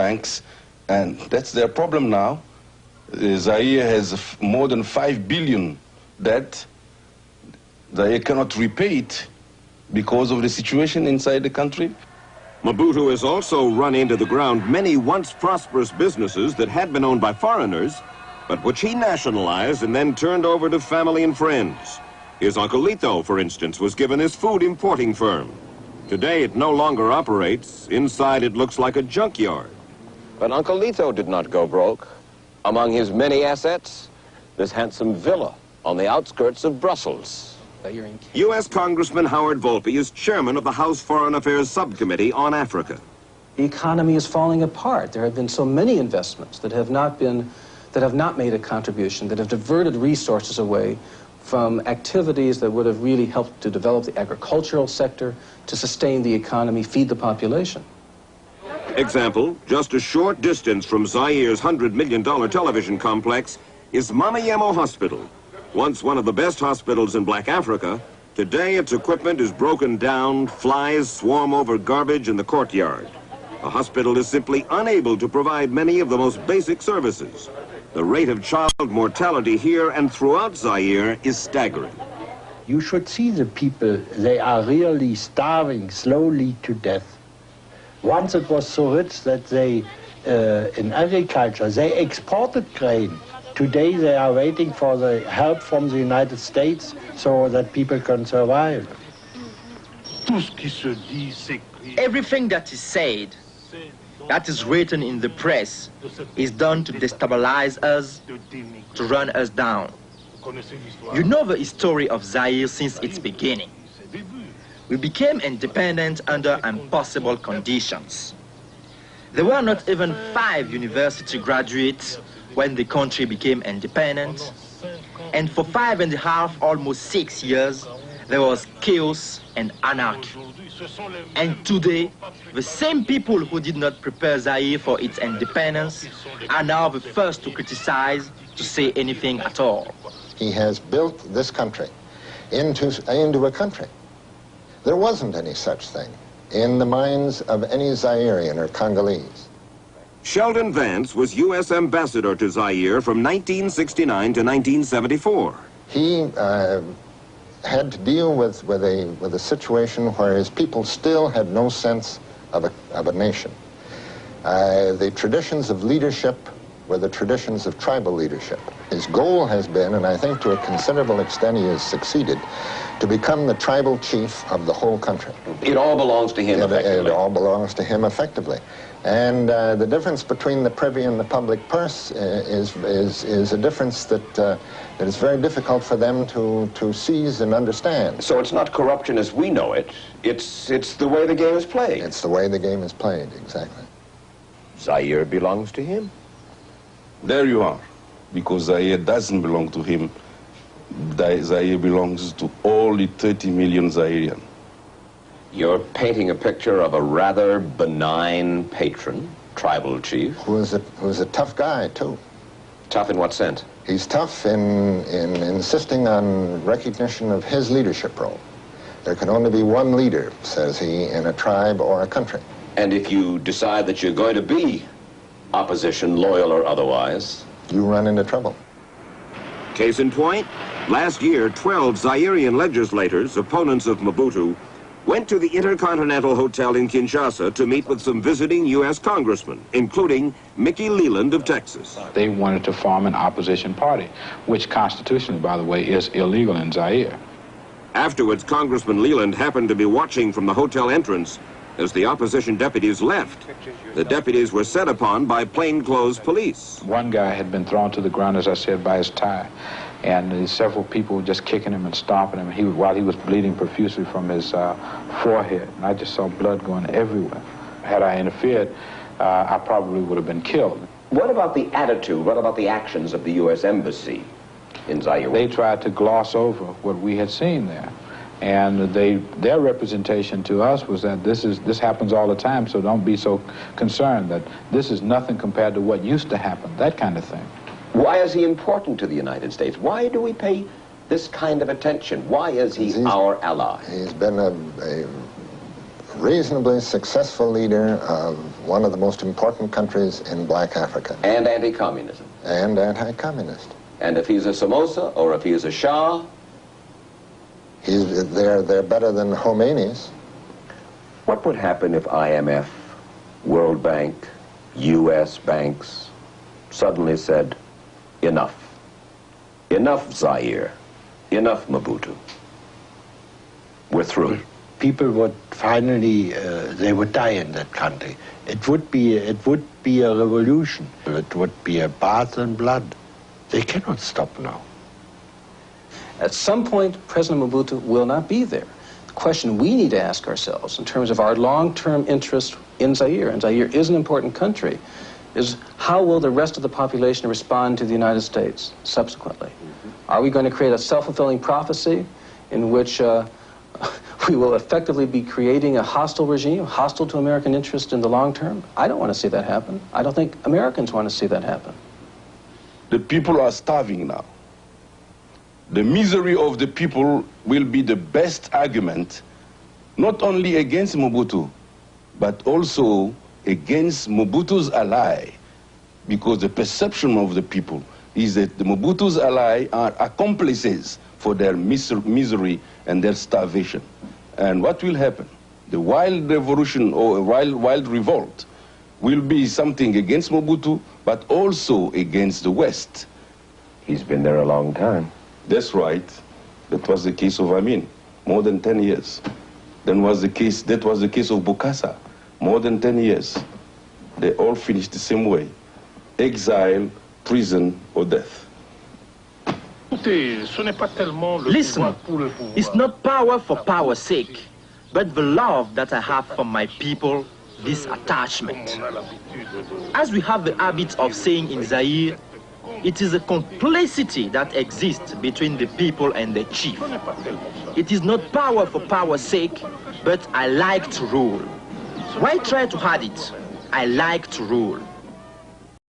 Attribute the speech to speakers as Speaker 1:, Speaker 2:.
Speaker 1: banks, and that's their problem now. Zaire has more than 5 billion debt. Zaire cannot repay it because of the situation inside the country.
Speaker 2: Mobutu has also run into the ground many once prosperous businesses that had been owned by foreigners, but which he nationalized and then turned over to family and friends. His Uncle Lito, for instance, was given his food importing firm. Today it no longer operates. Inside it looks like a junkyard.
Speaker 3: But Uncle Lito did not go broke. Among his many assets, this handsome villa on the outskirts of Brussels.
Speaker 2: U.S. Congressman Howard Volpe is chairman of the House Foreign Affairs Subcommittee on Africa.
Speaker 4: The economy is falling apart. There have been so many investments that have not made a contribution, that have diverted resources away from activities that would have really helped to develop the agricultural sector, to sustain the economy, feed the population.
Speaker 2: Example, just a short distance from Zaire's $100 million television complex is Mamayemo Hospital. Once one of the best hospitals in Black Africa, today its equipment is broken down, flies swarm over garbage in the courtyard. The hospital is simply unable to provide many of the most basic services. The rate of child mortality here and throughout Zaire is staggering.
Speaker 5: You should see the people. They are really starving slowly to death. Once it was so rich that they, in agriculture, they exported grain. Today they are waiting for the help from the United States so that people can survive.
Speaker 6: Everything that is said, that is written in the press, is done to destabilize us, to run us down. You know the history of Zaire since its beginning. We became independent under impossible conditions. There were not even 5 university graduates when the country became independent, and for 5.5, almost 6 years, there was chaos and anarchy. And today, the same people who did not prepare Zaire for its independence are now the first to criticize, to say anything at all.
Speaker 7: He has built this country into a country. There wasn't any such thing in the minds of any Zairean or Congolese.
Speaker 2: Sheldon Vance was U.S. ambassador to Zaire from 1969 to 1974.
Speaker 7: He had to deal with a situation where his people still had no sense of a nation. The traditions of leadership were the traditions of tribal leadership. His goal has been, and I think to a considerable extent he has succeeded, to become the tribal chief of the whole country.
Speaker 3: It all belongs to him, effectively.
Speaker 7: It all belongs to him, effectively. And the difference between the privy and the public purse is a difference that is very difficult for them to seize and understand.
Speaker 3: So it's not corruption as we know it. It's the way the game is played.
Speaker 7: It's the way the game is played, exactly.
Speaker 3: Zaire belongs to him.
Speaker 1: There you are, because Zaire doesn't belong to him. Zaire belongs to all the 30 million Zairians.
Speaker 3: You're painting a picture of a rather benign patron, tribal chief.
Speaker 7: Who is a tough guy, too.
Speaker 3: Tough in what sense?
Speaker 7: He's tough in insisting on recognition of his leadership role. There can only be one leader, says he, in a tribe or a country.
Speaker 3: And if you decide that you're going to be opposition, loyal or otherwise,
Speaker 7: you run into trouble.
Speaker 2: Case in point, last year, 12 Zairean legislators, opponents of Mobutu, went to the Intercontinental Hotel in Kinshasa to meet with some visiting U.S. congressmen, including Mickey Leland of Texas.
Speaker 8: They wanted to form an opposition party, which constitutionally, by the way, is illegal in Zaire.
Speaker 2: Afterwards, Congressman Leland happened to be watching from the hotel entrance as the opposition deputies left. The deputies were set upon by plainclothes police.
Speaker 8: One guy had been thrown to the ground, as I said, by his tie. And several people were just kicking him and stomping him while he was bleeding profusely from his forehead. And I just saw blood going everywhere. Had I interfered, I probably would have been killed.
Speaker 3: What about the attitude, what about the actions of the U.S. Embassy in Zaire?
Speaker 8: They tried to gloss over what we had seen there. And their representation to us was that this happens all the time, so don't be so concerned, that this is nothing compared to what used to happen, that kind of thing.
Speaker 3: Why is he important to the United States? Why do we pay this kind of attention? Why is he our ally?
Speaker 7: He's been reasonably successful leader of one of the most important countries in black Africa.
Speaker 3: And anti-communism.
Speaker 7: And anti-communist.
Speaker 3: And if he's a Somoza or if he's a Shah?
Speaker 7: They're better than Khomeini's.
Speaker 3: What would happen if IMF, World Bank, U.S. banks suddenly said, enough. Enough Zaire. Enough Mobutu. We're through.
Speaker 5: People would finally, they would die in that country. It would be a revolution. It would be a bath in blood. They cannot stop now.
Speaker 4: At some point, President Mobutu will not be there. The question we need to ask ourselves in terms of our long-term interest in Zaire, and Zaire is an important country, is how will the rest of the population respond to the United States subsequently? Are we going to create a self-fulfilling prophecy in which we will effectively be creating a hostile regime, hostile to American interest in the long term? I don't want to see that happen. I don't think Americans want to see that happen.
Speaker 1: The people are starving now. The misery of the people will be the best argument, not only against Mobutu, but also against Mobutu's ally, because the perception of the people is that the Mobutu's ally are accomplices for their misery and their starvation. And what will happen? The wild revolution or wild revolt will be something against Mobutu, but also against the West.
Speaker 3: He's been there a long time.
Speaker 1: That's right. That was the case of Amin, more than 10 years. That was the case of Bokassa, more than 10 years. They all finished the same way: exile, prison, or death.
Speaker 6: Listen, it's not power for power's sake, but the love that I have for my people, this attachment. As we have the habit of saying in Zaire, it is a complicity that exists between the people and the chief. It is not power for power's sake, but I like to rule. Why try to hide it? I like to rule.